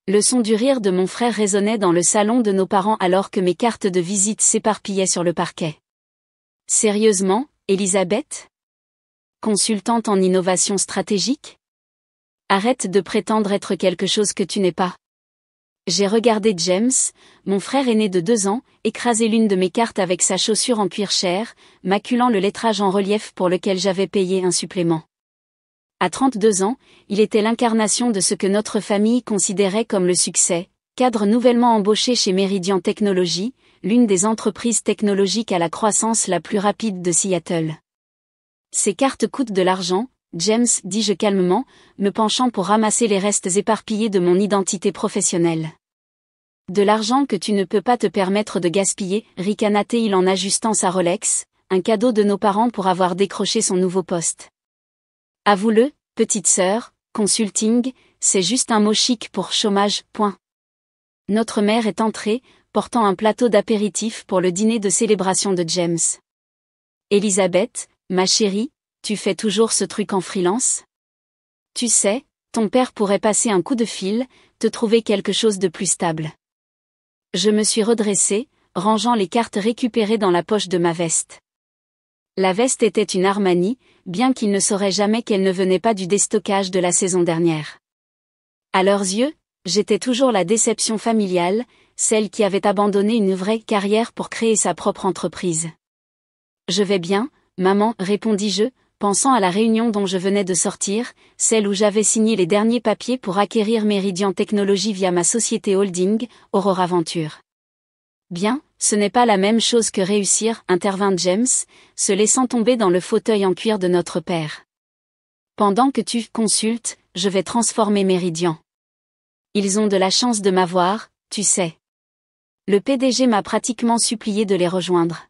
Le son du rire de mon frère résonnait dans le salon de nos parents alors que mes cartes de visite s'éparpillaient sur le parquet. Sérieusement, Elisabeth? Consultante en innovation stratégique? Arrête de prétendre être quelque chose que tu n'es pas. J'ai regardé James, mon frère aîné de 2 ans, écraser l'une de mes cartes avec sa chaussure en cuir chair, maculant le lettrage en relief pour lequel j'avais payé un supplément. À 32 ans, il était l'incarnation de ce que notre famille considérait comme le succès, cadre nouvellement embauché chez Meridian Technologies, l'une des entreprises technologiques à la croissance la plus rapide de Seattle. Ces cartes coûtent de l'argent, James, dis-je calmement, me penchant pour ramasser les restes éparpillés de mon identité professionnelle. De l'argent que tu ne peux pas te permettre de gaspiller, ricana-t-il en ajustant sa Rolex, un cadeau de nos parents pour avoir décroché son nouveau poste. Avoue-le, petite sœur, consulting, c'est juste un mot chic pour chômage, point. Notre mère est entrée, portant un plateau d'apéritifs pour le dîner de célébration de James. Elisabeth, ma chérie, tu fais toujours ce truc en freelance? Tu sais, ton père pourrait passer un coup de fil, te trouver quelque chose de plus stable. Je me suis redressée, rangeant les cartes récupérées dans la poche de ma veste. La veste était une Armani, bien qu'ils ne sauraient jamais qu'elle ne venait pas du déstockage de la saison dernière. À leurs yeux, j'étais toujours la déception familiale, celle qui avait abandonné une vraie carrière pour créer sa propre entreprise. Je vais bien, maman, répondis-je, pensant à la réunion dont je venais de sortir, celle où j'avais signé les derniers papiers pour acquérir Meridian Technologies via ma société holding, Aurora Venture. Bien, ce n'est pas la même chose que réussir, intervint James, se laissant tomber dans le fauteuil en cuir de notre père. Pendant que tu consultes, je vais transformer Meridian. Ils ont de la chance de m'avoir, tu sais. Le PDG m'a pratiquement supplié de les rejoindre.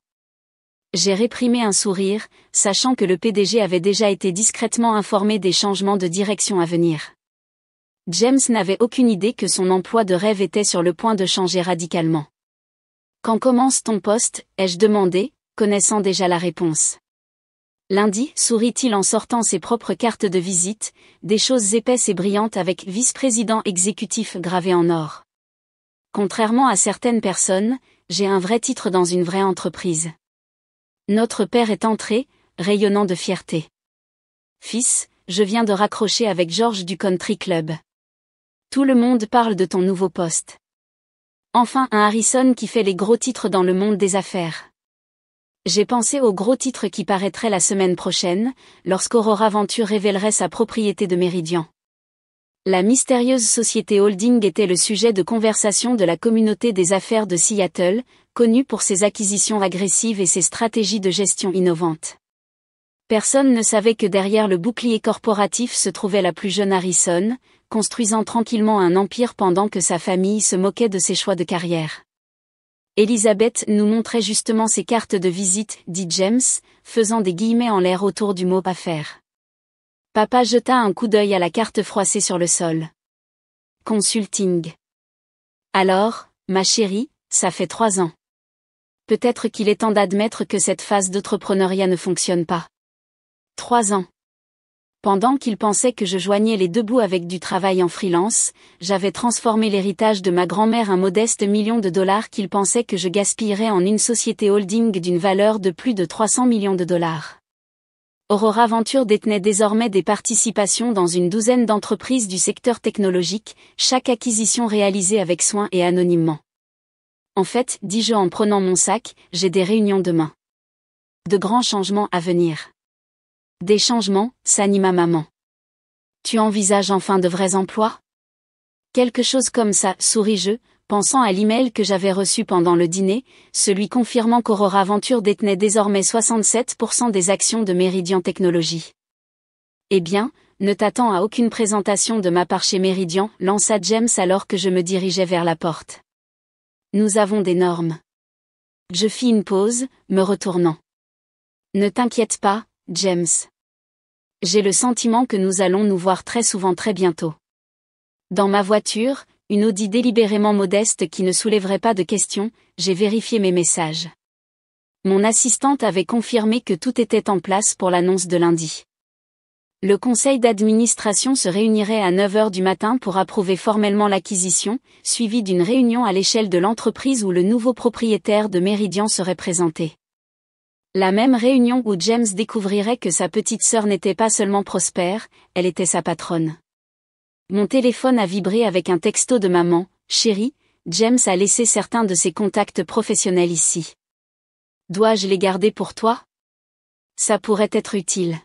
J'ai réprimé un sourire, sachant que le PDG avait déjà été discrètement informé des changements de direction à venir. James n'avait aucune idée que son emploi de rêve était sur le point de changer radicalement. Quand commence ton poste, ai-je demandé, connaissant déjà la réponse. Lundi, sourit-il en sortant ses propres cartes de visite, des choses épaisses et brillantes avec vice-président exécutif gravé en or. Contrairement à certaines personnes, j'ai un vrai titre dans une vraie entreprise. Notre père est entré, rayonnant de fierté. Fils, je viens de raccrocher avec George du Country Club. Tout le monde parle de ton nouveau poste. Enfin un Harrison qui fait les gros titres dans le monde des affaires. J'ai pensé aux gros titres qui paraîtraient la semaine prochaine, lorsqu'Aurora Venture révélerait sa propriété de Meridian. La mystérieuse société holding était le sujet de conversation de la communauté des affaires de Seattle, connue pour ses acquisitions agressives et ses stratégies de gestion innovantes. Personne ne savait que derrière le bouclier corporatif se trouvait la plus jeune Harrison, construisant tranquillement un empire pendant que sa famille se moquait de ses choix de carrière. Elisabeth nous montrait justement ses cartes de visite, dit James, faisant des guillemets en l'air autour du mot affaire. Papa jeta un coup d'œil à la carte froissée sur le sol. Consulting. Alors, ma chérie, ça fait 3 ans. Peut-être qu'il est temps d'admettre que cette phase d'entrepreneuriat ne fonctionne pas. 3 ans. Pendant qu'il pensait que je joignais les deux bouts avec du travail en freelance, j'avais transformé l'héritage de ma grand-mère un modeste $1 million qu'il pensait que je gaspillerais en une société holding d'une valeur de plus de $300 millions. Aurora Venture détenait désormais des participations dans une douzaine d'entreprises du secteur technologique, chaque acquisition réalisée avec soin et anonymement. En fait, dis-je en prenant mon sac, j'ai des réunions demain. De grands changements à venir. Des changements, s'anima maman. Tu envisages enfin de vrais emplois? Quelque chose comme ça, souris-je, pensant à l'email que j'avais reçu pendant le dîner, celui confirmant qu'Aurora Venture détenait désormais 67% des actions de Meridian Technologies. Eh bien, ne t'attends à aucune présentation de ma part chez Meridian, lança James alors que je me dirigeais vers la porte. Nous avons des normes. Je fis une pause, me retournant. Ne t'inquiète pas, James. J'ai le sentiment que nous allons nous voir très souvent très bientôt. Dans ma voiture, une Audi délibérément modeste qui ne soulèverait pas de questions, j'ai vérifié mes messages. Mon assistante avait confirmé que tout était en place pour l'annonce de lundi. Le conseil d'administration se réunirait à 9 heures du matin pour approuver formellement l'acquisition, suivi d'une réunion à l'échelle de l'entreprise où le nouveau propriétaire de Meridian serait présenté. La même réunion où James découvrirait que sa petite sœur n'était pas seulement prospère, elle était sa patronne. Mon téléphone a vibré avec un texto de maman. « Chérie, James a laissé certains de ses contacts professionnels ici. Dois-je les garder pour toi? Ça pourrait être utile. »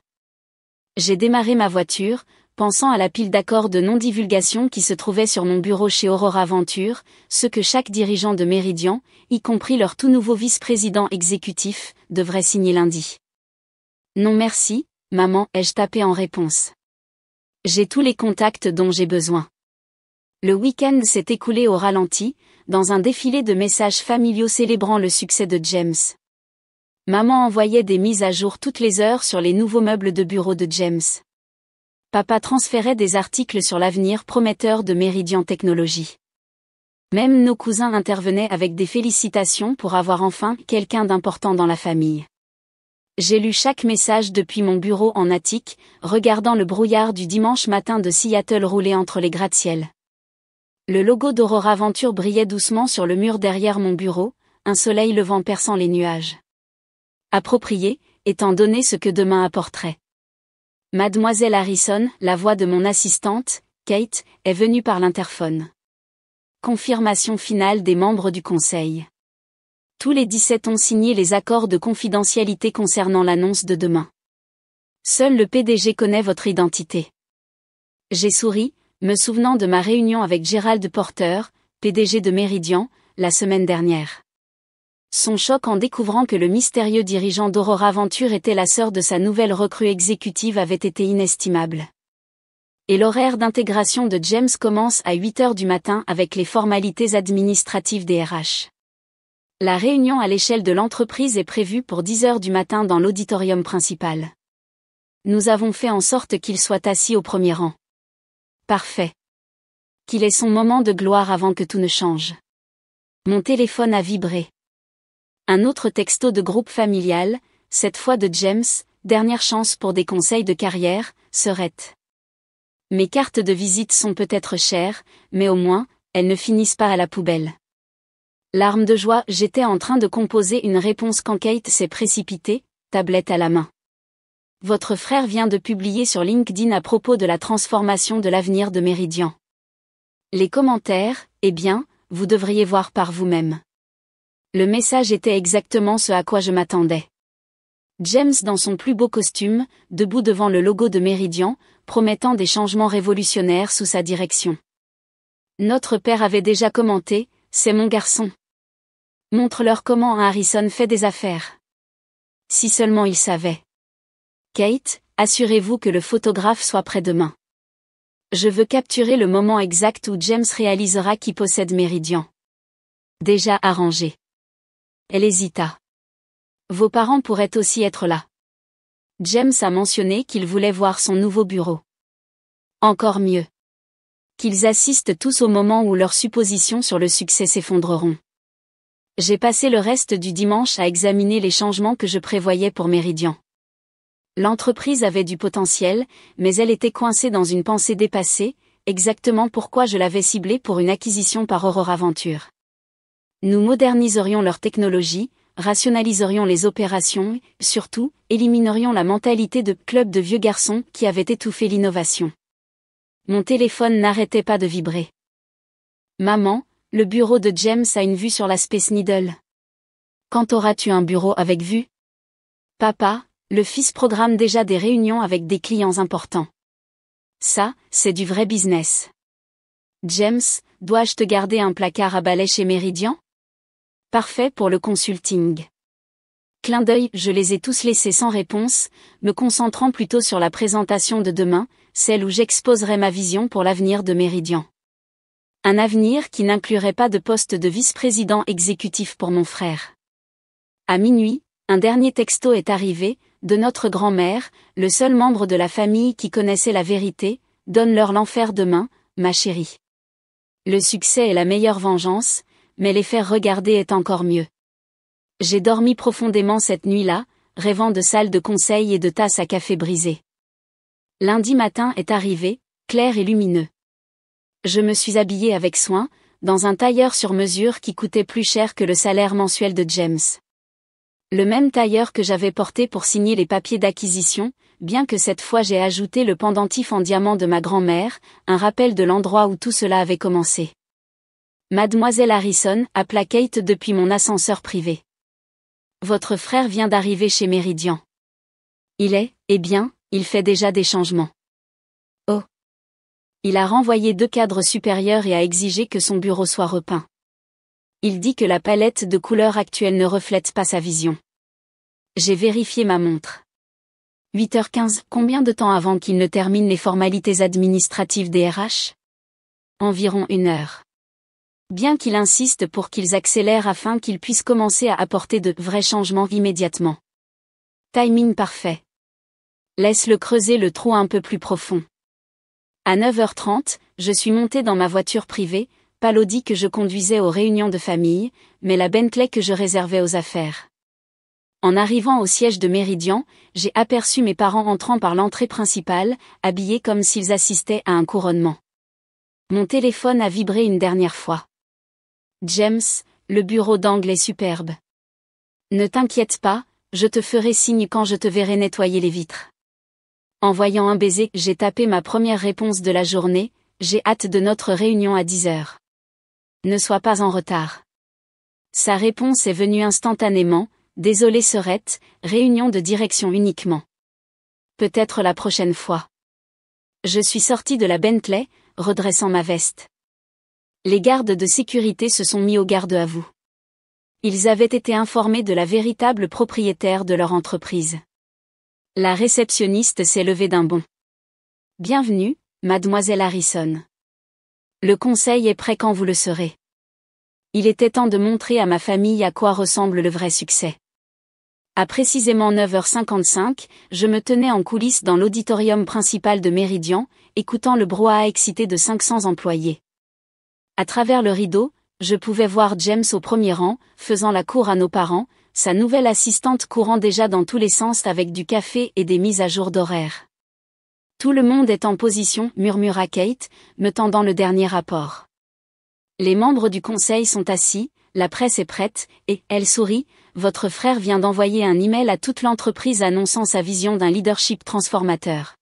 J'ai démarré ma voiture, pensant à la pile d'accords de non-divulgation qui se trouvait sur mon bureau chez Aurora Venture, ce que chaque dirigeant de Meridian, y compris leur tout nouveau vice-président exécutif, devrait signer lundi. Non merci, maman, ai-je tapé en réponse. J'ai tous les contacts dont j'ai besoin. Le week-end s'est écoulé au ralenti, dans un défilé de messages familiaux célébrant le succès de James. Maman envoyait des mises à jour toutes les heures sur les nouveaux meubles de bureau de James. Papa transférait des articles sur l'avenir prometteur de Meridian Technologies. Même nos cousins intervenaient avec des félicitations pour avoir enfin quelqu'un d'important dans la famille. J'ai lu chaque message depuis mon bureau en attique, regardant le brouillard du dimanche matin de Seattle rouler entre les gratte-ciel. Le logo d'Aurora Venture brillait doucement sur le mur derrière mon bureau, un soleil levant perçant les nuages. Approprié, étant donné ce que demain apporterait. Mademoiselle Harrison, la voix de mon assistante, Kate, est venue par l'interphone. Confirmation finale des membres du conseil. Tous les 17 ont signé les accords de confidentialité concernant l'annonce de demain. Seul le PDG connaît votre identité. J'ai souri, me souvenant de ma réunion avec Gerald Porter, PDG de Meridian, la semaine dernière. Son choc en découvrant que le mystérieux dirigeant d'Aurora Venture était la sœur de sa nouvelle recrue exécutive avait été inestimable. Et l'horaire d'intégration de James commence à 8 heures du matin avec les formalités administratives des RH. La réunion à l'échelle de l'entreprise est prévue pour 10 heures du matin dans l'auditorium principal. Nous avons fait en sorte qu'il soit assis au premier rang. Parfait. Qu'il ait son moment de gloire avant que tout ne change. Mon téléphone a vibré. Un autre texto de groupe familial, cette fois de James, dernière chance pour des conseils de carrière, serait. Mes cartes de visite sont peut-être chères, mais au moins, elles ne finissent pas à la poubelle. Larmes de joie, j'étais en train de composer une réponse quand Kate s'est précipitée, tablette à la main. Votre frère vient de publier sur LinkedIn à propos de la transformation de l'avenir de Meridian. Les commentaires, eh bien, vous devriez voir par vous-même. Le message était exactement ce à quoi je m'attendais. James dans son plus beau costume, debout devant le logo de Meridian, promettant des changements révolutionnaires sous sa direction. Notre père avait déjà commenté, c'est mon garçon. Montre-leur comment un Harrison fait des affaires. Si seulement il savait. Kate, assurez-vous que le photographe soit prêt demain. Je veux capturer le moment exact où James réalisera qui possède Meridian. Déjà arrangé. Elle hésita. Vos parents pourraient aussi être là. James a mentionné qu'il voulait voir son nouveau bureau. Encore mieux. Qu'ils assistent tous au moment où leurs suppositions sur le succès s'effondreront. J'ai passé le reste du dimanche à examiner les changements que je prévoyais pour Meridian. L'entreprise avait du potentiel, mais elle était coincée dans une pensée dépassée, exactement pourquoi je l'avais ciblée pour une acquisition par Aurora Venture. Nous moderniserions leur technologie, rationaliserions les opérations et, surtout, éliminerions la mentalité de club de vieux garçons qui avait étouffé l'innovation. Mon téléphone n'arrêtait pas de vibrer. Maman, le bureau de James a une vue sur la Space Needle. Quand auras-tu un bureau avec vue? Papa, le fils programme déjà des réunions avec des clients importants. Ça, c'est du vrai business. James, dois-je te garder un placard à balai chez Meridian? Parfait pour le consulting. Clin d'œil, je les ai tous laissés sans réponse, me concentrant plutôt sur la présentation de demain, celle où j'exposerai ma vision pour l'avenir de Meridian. Un avenir qui n'inclurait pas de poste de vice-président exécutif pour mon frère. À minuit, un dernier texto est arrivé, de notre grand-mère, le seul membre de la famille qui connaissait la vérité, donne-leur l'enfer demain, ma chérie. Le succès est la meilleure vengeance, mais les faire regarder est encore mieux. J'ai dormi profondément cette nuit-là, rêvant de salles de conseil et de tasses à café brisées. Lundi matin est arrivé, clair et lumineux. Je me suis habillé avec soin, dans un tailleur sur mesure qui coûtait plus cher que le salaire mensuel de James. Le même tailleur que j'avais porté pour signer les papiers d'acquisition, bien que cette fois j'ai ajouté le pendentif en diamant de ma grand-mère, un rappel de l'endroit où tout cela avait commencé. Mademoiselle Harrison appela Kate depuis mon ascenseur privé. Votre frère vient d'arriver chez Meridian. Il fait déjà des changements. Oh. Il a renvoyé 2 cadres supérieurs et a exigé que son bureau soit repeint. Il dit que la palette de couleurs actuelle ne reflète pas sa vision. J'ai vérifié ma montre. 8h15, combien de temps avant qu'il ne termine les formalités administratives des RH? Environ 1 heure. Bien qu'il insiste pour qu'ils accélèrent afin qu'ils puissent commencer à apporter de vrais changements immédiatement. Timing parfait. Laisse-le creuser le trou un peu plus profond. À 9h30, je suis monté dans ma voiture privée, pas l'Audi que je conduisais aux réunions de famille, mais la Bentley que je réservais aux affaires. En arrivant au siège de Meridian, j'ai aperçu mes parents entrant par l'entrée principale, habillés comme s'ils assistaient à un couronnement. Mon téléphone a vibré une dernière fois. James, le bureau d'angle est superbe. Ne t'inquiète pas, je te ferai signe quand je te verrai nettoyer les vitres. En voyant un baiser, j'ai tapé ma première réponse de la journée, j'ai hâte de notre réunion à 10h. Ne sois pas en retard. Sa réponse est venue instantanément, désolé Serette, réunion de direction uniquement. Peut-être la prochaine fois. Je suis sorti de la Bentley, redressant ma veste. Les gardes de sécurité se sont mis au garde à vous. Ils avaient été informés de la véritable propriétaire de leur entreprise. La réceptionniste s'est levée d'un bond. Bienvenue, mademoiselle Harrison. Le conseil est prêt quand vous le serez. Il était temps de montrer à ma famille à quoi ressemble le vrai succès. À précisément 9h55, je me tenais en coulisses dans l'auditorium principal de Meridian, écoutant le brouhaha excité de 500 employés. À travers le rideau, je pouvais voir James au premier rang, faisant la cour à nos parents, sa nouvelle assistante courant déjà dans tous les sens avec du café et des mises à jour d'horaire. Tout le monde est en position, murmura Kate, me tendant le dernier rapport. Les membres du conseil sont assis, la presse est prête, et, elle sourit, votre frère vient d'envoyer un email à toute l'entreprise annonçant sa vision d'un leadership transformateur.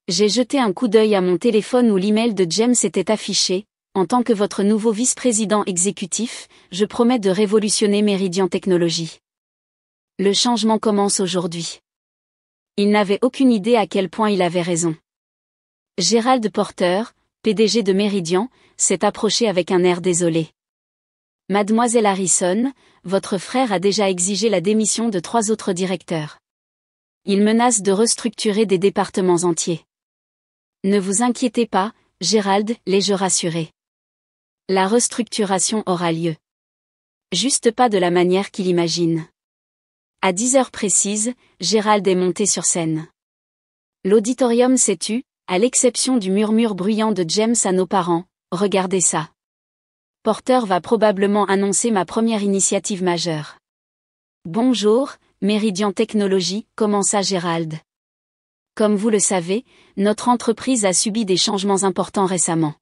J'ai jeté un coup d'œil à mon téléphone où l'email de James était affiché. En tant que votre nouveau vice-président exécutif, je promets de révolutionner Meridian Technologies. Le changement commence aujourd'hui. Il n'avait aucune idée à quel point il avait raison. Gerald Porter, PDG de Meridian, s'est approché avec un air désolé. Mademoiselle Harrison, votre frère a déjà exigé la démission de 3 autres directeurs. Il menace de restructurer des départements entiers. Ne vous inquiétez pas, Gerald, l'ai-je rassuré. La restructuration aura lieu. Juste pas de la manière qu'il imagine. À 10h précises, Gerald est monté sur scène. L'auditorium s'est tu, à l'exception du murmure bruyant de James à nos parents, regardez ça. Porter va probablement annoncer ma première initiative majeure. Bonjour, Meridian Technologies, commença Gerald. Comme vous le savez, notre entreprise a subi des changements importants récemment.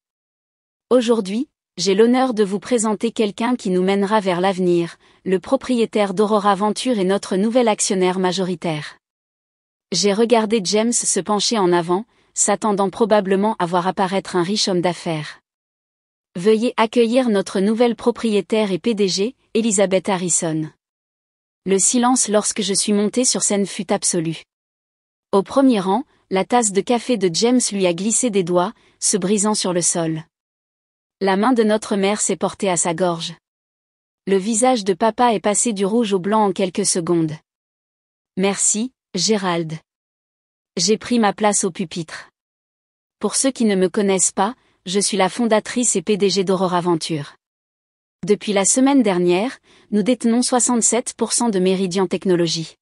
Aujourd'hui, j'ai l'honneur de vous présenter quelqu'un qui nous mènera vers l'avenir, le propriétaire d'Aurora Venture et notre nouvel actionnaire majoritaire. J'ai regardé James se pencher en avant, s'attendant probablement à voir apparaître un riche homme d'affaires. Veuillez accueillir notre nouvelle propriétaire et PDG, Elizabeth Harrison. Le silence lorsque je suis monté sur scène fut absolu. Au premier rang, la tasse de café de James lui a glissé des doigts, se brisant sur le sol. La main de notre mère s'est portée à sa gorge. Le visage de papa est passé du rouge au blanc en quelques secondes. Merci, Gerald. J'ai pris ma place au pupitre. Pour ceux qui ne me connaissent pas, je suis la fondatrice et PDG d'Aurora Venture. Depuis la semaine dernière, nous détenons 67% de Meridian Technologies.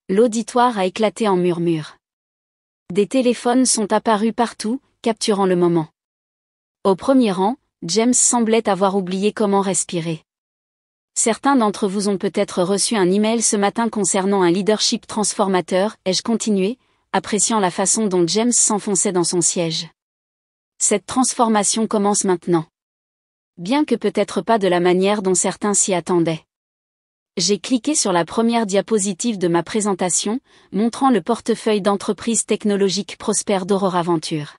L'auditoire a éclaté en murmures. Des téléphones sont apparus partout, capturant le moment. Au premier rang, James semblait avoir oublié comment respirer. Certains d'entre vous ont peut-être reçu un email ce matin concernant un leadership transformateur, ai-je continué, appréciant la façon dont James s'enfonçait dans son siège. Cette transformation commence maintenant. Bien que peut-être pas de la manière dont certains s'y attendaient. J'ai cliqué sur la première diapositive de ma présentation, montrant le portefeuille d'entreprises technologiques prospères d'Aurora Venture.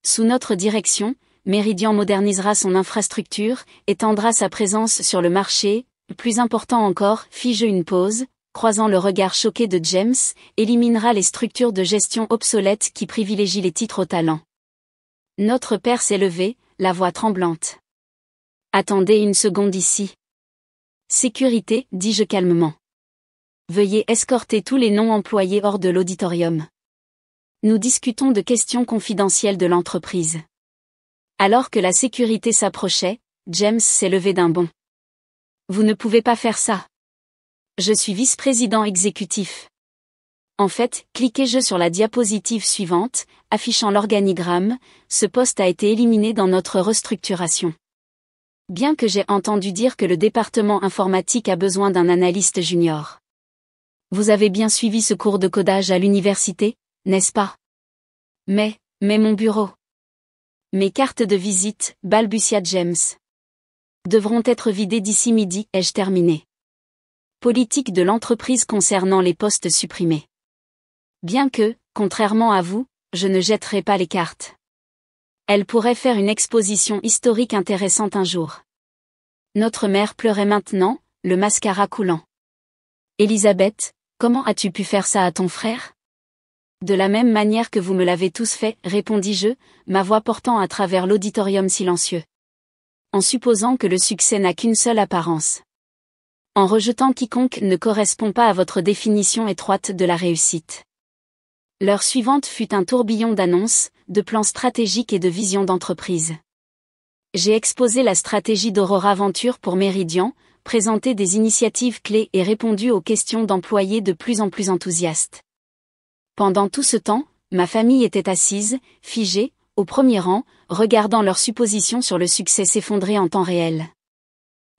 Sous notre direction, Meridian modernisera son infrastructure, étendra sa présence sur le marché, plus important encore, fige une pause, croisant le regard choqué de James, éliminera les structures de gestion obsolètes qui privilégient les titres au talent. Notre père s'est levé, la voix tremblante. Attendez une seconde ici. Sécurité, dis-je calmement. Veuillez escorter tous les non-employés hors de l'auditorium. Nous discutons de questions confidentielles de l'entreprise. Alors que la sécurité s'approchait, James s'est levé d'un bond. Vous ne pouvez pas faire ça. Je suis vice-président exécutif. En fait, cliquez-je sur la diapositive suivante, affichant l'organigramme, ce poste a été éliminé dans notre restructuration. Bien que j'ai entendu dire que le département informatique a besoin d'un analyste junior. Vous avez bien suivi ce cours de codage à l'université, n'est-ce pas? Mais mon bureau. Mes cartes de visite, balbutia James. Devront être vidées d'ici midi, ai-je terminé. Politique de l'entreprise concernant les postes supprimés. Bien que, contrairement à vous, je ne jetterai pas les cartes. Elle pourrait faire une exposition historique intéressante un jour. Notre mère pleurait maintenant, le mascara coulant. Élisabeth, comment as-tu pu faire ça à ton frère? De la même manière que vous me l'avez tous fait, répondis-je, ma voix portant à travers l'auditorium silencieux. En supposant que le succès n'a qu'une seule apparence. En rejetant quiconque ne correspond pas à votre définition étroite de la réussite. L'heure suivante fut un tourbillon d'annonces, de plans stratégiques et de visions d'entreprise. J'ai exposé la stratégie d'Aurora Venture pour Meridian, présenté des initiatives clés et répondu aux questions d'employés de plus en plus enthousiastes. Pendant tout ce temps, ma famille était assise, figée, au premier rang, regardant leurs suppositions sur le succès s'effondrer en temps réel.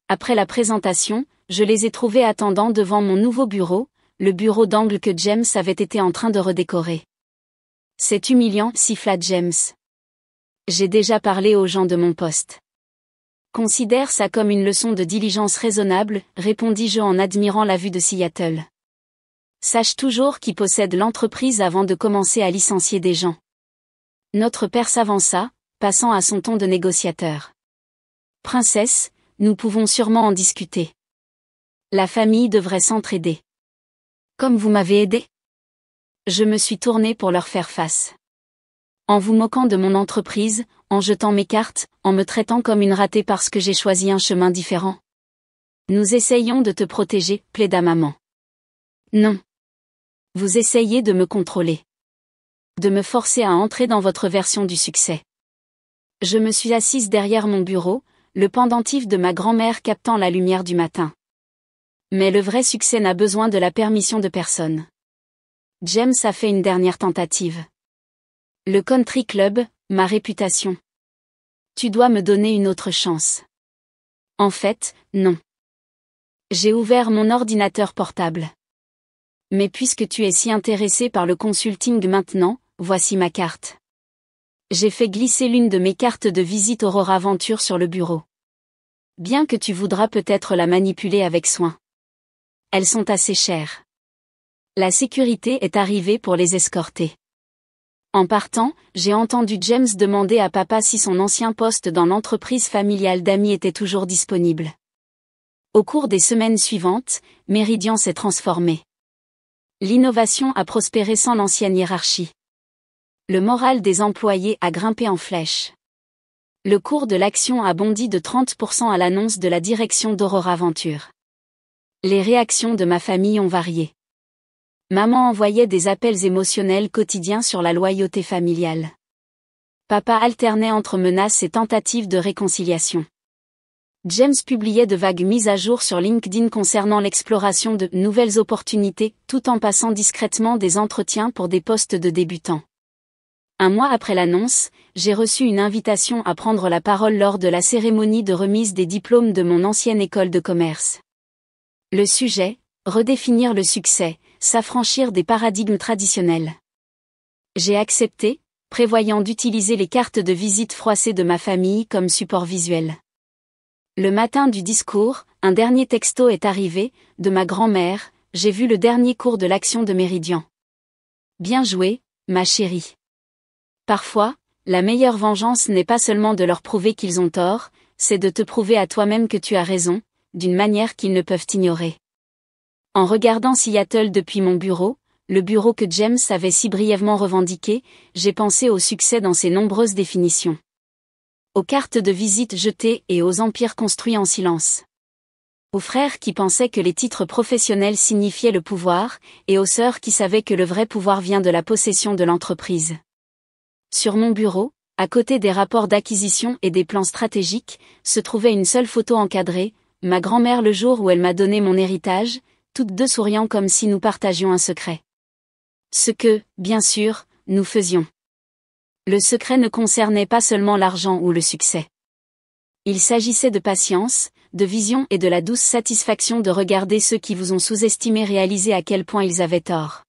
Après la présentation, je les ai trouvés attendant devant mon nouveau bureau, le bureau d'angle que James avait été en train de redécorer. C'est humiliant, siffla James. J'ai déjà parlé aux gens de mon poste. Considère ça comme une leçon de diligence raisonnable, répondis-je en admirant la vue de Seattle. Sache toujours qui possède l'entreprise avant de commencer à licencier des gens. Notre père s'avança, passant à son ton de négociateur. Princesse, nous pouvons sûrement en discuter. La famille devrait s'entraider. Comme vous m'avez aidé. Je me suis tourné pour leur faire face. En vous moquant de mon entreprise, en jetant mes cartes, en me traitant comme une ratée parce que j'ai choisi un chemin différent. Nous essayons de te protéger, plaida maman. Non. Vous essayez de me contrôler. De me forcer à entrer dans votre version du succès. Je me suis assise derrière mon bureau, le pendentif de ma grand-mère captant la lumière du matin. Mais le vrai succès n'a besoin de la permission de personne. James a fait une dernière tentative. Le country club, ma réputation. Tu dois me donner une autre chance. En fait, non. J'ai ouvert mon ordinateur portable. Mais puisque tu es si intéressé par le consulting maintenant, voici ma carte. J'ai fait glisser l'une de mes cartes de visite Aurora Venture sur le bureau. Bien que tu voudras peut-être la manipuler avec soin. Elles sont assez chères. La sécurité est arrivée pour les escorter. En partant, j'ai entendu James demander à papa si son ancien poste dans l'entreprise familiale d'amis était toujours disponible. Au cours des semaines suivantes, Meridian s'est transformé. L'innovation a prospéré sans l'ancienne hiérarchie. Le moral des employés a grimpé en flèche. Le cours de l'action a bondi de 30% à l'annonce de la direction d'Aurora Venture. Les réactions de ma famille ont varié. Maman envoyait des appels émotionnels quotidiens sur la loyauté familiale. Papa alternait entre menaces et tentatives de réconciliation. James publiait de vagues mises à jour sur LinkedIn concernant l'exploration de nouvelles opportunités, tout en passant discrètement des entretiens pour des postes de débutants. Un mois après l'annonce, j'ai reçu une invitation à prendre la parole lors de la cérémonie de remise des diplômes de mon ancienne école de commerce. Le sujet, redéfinir le succès, s'affranchir des paradigmes traditionnels. J'ai accepté, prévoyant d'utiliser les cartes de visite froissées de ma famille comme support visuel. Le matin du discours, un dernier texto est arrivé, de ma grand-mère, j'ai vu le dernier cours de l'action de Méridian. Bien joué, ma chérie. Parfois, la meilleure vengeance n'est pas seulement de leur prouver qu'ils ont tort, c'est de te prouver à toi-même que tu as raison, d'une manière qu'ils ne peuvent ignorer. En regardant Seattle depuis mon bureau, le bureau que James avait si brièvement revendiqué, j'ai pensé au succès dans ses nombreuses définitions. Aux cartes de visite jetées et aux empires construits en silence. Aux frères qui pensaient que les titres professionnels signifiaient le pouvoir, et aux sœurs qui savaient que le vrai pouvoir vient de la possession de l'entreprise. Sur mon bureau, à côté des rapports d'acquisition et des plans stratégiques, se trouvait une seule photo encadrée, ma grand-mère le jour où elle m'a donné mon héritage, toutes deux souriant comme si nous partagions un secret. Ce que, bien sûr, nous faisions. Le secret ne concernait pas seulement l'argent ou le succès. Il s'agissait de patience, de vision et de la douce satisfaction de regarder ceux qui vous ont sous-estimé réaliser à quel point ils avaient tort.